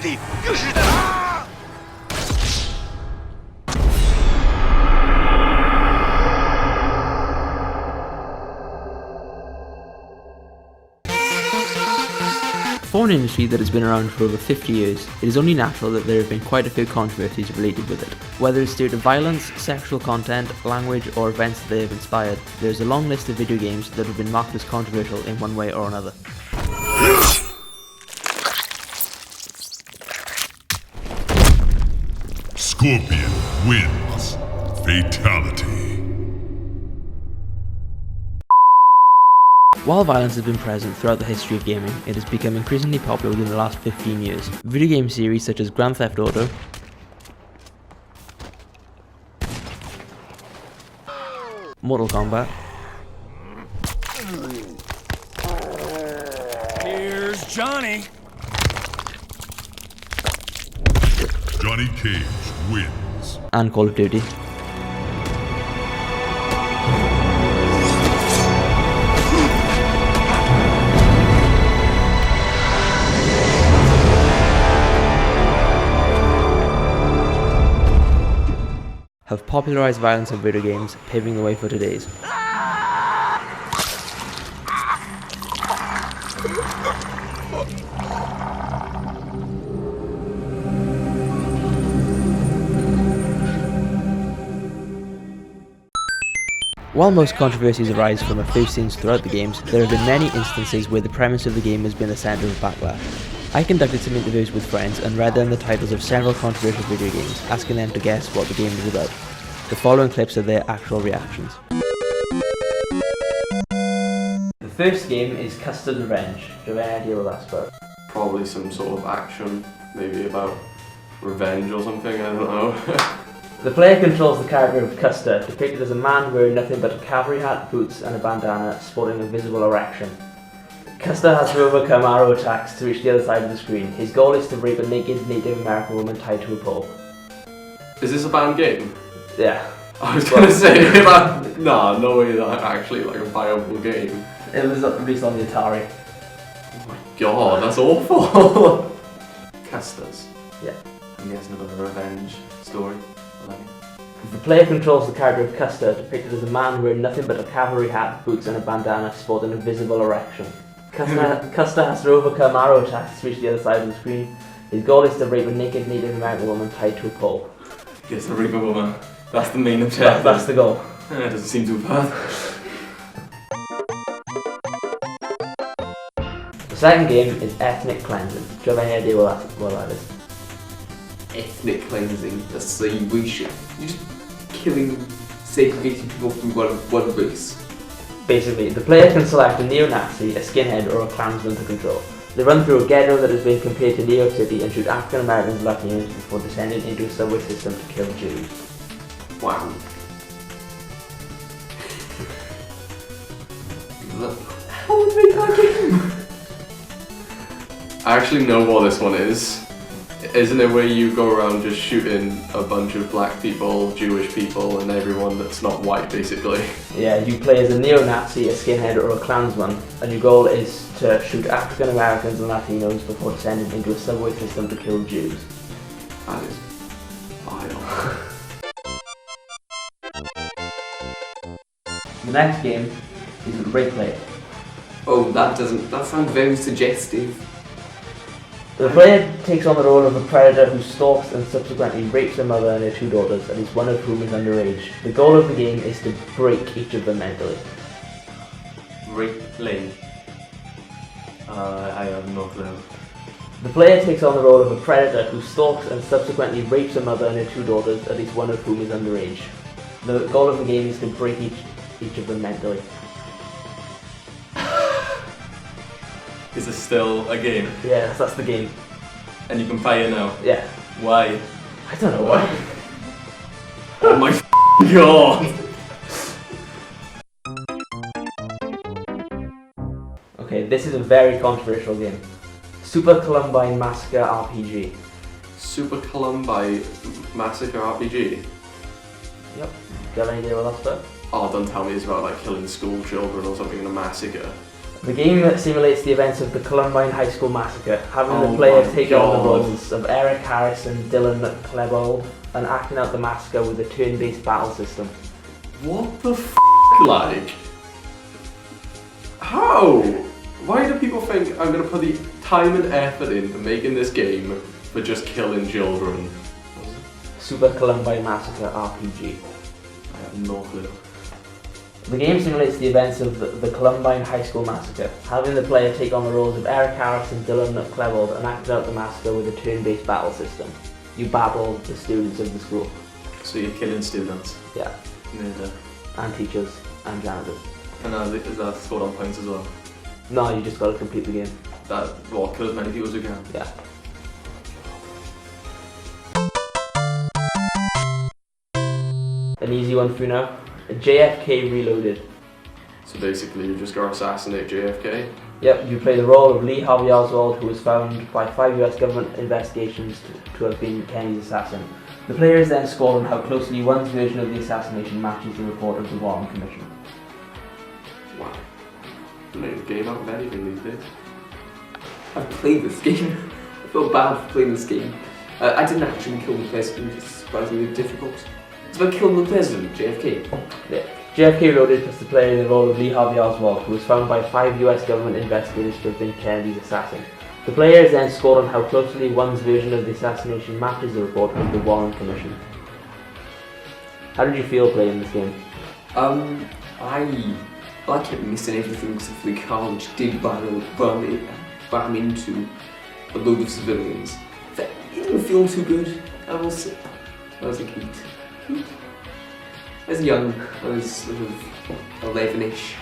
力更是大。For an industry that has been around for over 50 years, it is only natural that there have been quite a few controversies related with it. Whether it's due to violence, sexual content, language, or events that they have inspired, there is a long list of video games that have been marked as controversial in one way or another. Scorpion wins. Fatality. While violence has been present throughout the history of gaming, it has become increasingly popular within the last 15 years. Video game series such as Grand Theft Auto, Mortal Kombat, Here's Johnny. Johnny Cage wins. and Call of Duty have popularized violence in video games, paving the way for today's. While most controversies arise from a few scenes throughout the games, there have been many instances where the premise of the game has been the centre of backlash. I conducted some interviews with friends and read them the titles of several controversial video games, asking them to guess what the game is about. The following clips are their actual reactions. The first game is Custard Revenge. Do you have any idea what that's about? Probably some sort of action, maybe about revenge or something, I don't know. The player controls the character of Custer, depicted as a man wearing nothing but a cavalry hat, boots and a bandana, sporting a visible erection. Custer has to overcome arrow attacks to reach the other side of the screen. His goal is to rape a naked Native American woman tied to a pole. Is this a banned game? Yeah. I was gonna say, nah, no way that's actually like a viable game. It was released on the Atari. Oh my god, that's awful! Custers. Yeah. I'm guessing about a revenge story. The player controls the character of Custer, depicted as a man wearing nothing but a cavalry hat, boots and a bandana, sporting a visible erection. Custer has to overcome arrow attacks to reach the other side of the screen. His goal is to rape a naked Native American woman tied to a pole. Yes, the rape a woman. That's the main objective. That's the goal. It doesn't seem too bad. The second game is Ethnic Cleansing. Do you have any idea what that is? Ethnic cleansing. That's saying we should. You're just killing, segregating people from one race. Basically, the player can select a neo-Nazi, a skinhead, or a Klansman to control. They run through a ghetto that has been compared to New York City and shoot African Americans and Latinos before descending into a subway system to kill Jews. Wow. How would they make that game? I actually know what this one is. Isn't it where you go around just shooting a bunch of black people, Jewish people, and everyone that's not white, basically? Yeah, you play as a neo-Nazi, a skinhead, or a Klansman, and your goal is to shoot African Americans and Latinos before descending into a subway system to kill Jews. That is vile. The next game is Replay. Oh, that sounds very suggestive. The player takes on the role of a predator who stalks and subsequently rapes their mother and their two daughters, at least one of whom is underage. The goal of the game is to break each of them mentally. Replay. I have no clue. The player takes on the role of a predator who stalks and subsequently rapes their mother and her two daughters, at least one of whom is underage. The goal of the game is to break each of them mentally. Is this still a game? Yeah, that's the game. And you can play it now? Yeah. Why? I don't know why. Oh my god! Okay, this is a very controversial game. Super Columbine Massacre RPG. Super Columbine Massacre RPG? Yep. Do you have any idea what that's about? Oh, don't tell me it's about like killing school children or something in a massacre. The game simulates the events of the Columbine High School massacre, having Oh the player my take on the God. roles of Eric Harris and Dylan Klebold and acting out the massacre with a turn-based battle system. What the f***, like? How? Why do people think I'm gonna put the time and effort into making this game for just killing children? Super Columbine Massacre RPG. I have no clue. The game simulates the events of the Columbine High School massacre, having the player take on the roles of Eric Harris and Dylan Klebold and acting out the massacre with a turn-based battle system. You battle the students of the school. So you're killing students. Yeah. Murder. And teachers and janitors. And is that scored on points as well? No, you just gotta complete the game. That, well, kill as many people as you can. Yeah. An easy one for you now. JFK Reloaded. So basically you just go assassinate JFK. Yep, you play the role of Lee Harvey Oswald, who was found by 5 US government investigations to have been Kennedy's assassin. The player is then scored on how closely one's version of the assassination matches the report of the Warren Commission. Wow. Made a game out of anything these days. I've played this game. I feel bad for playing this game. I didn't actually kill the president, which is surprisingly difficult. It's about killing the president, JFK. Yeah. JFK Reloaded puts the player in the role of Lee Harvey Oswald, who was found by 5 US government investigators to have been Kennedy's assassin. The player is then scored on how closely one's version of the assassination matches the report of the Warren Commission. How did you feel playing this game? I kept missing everything except for the car which did ram into a load of civilians. It didn't feel too good. I was a kid. I was young. I was sort of 11-ish.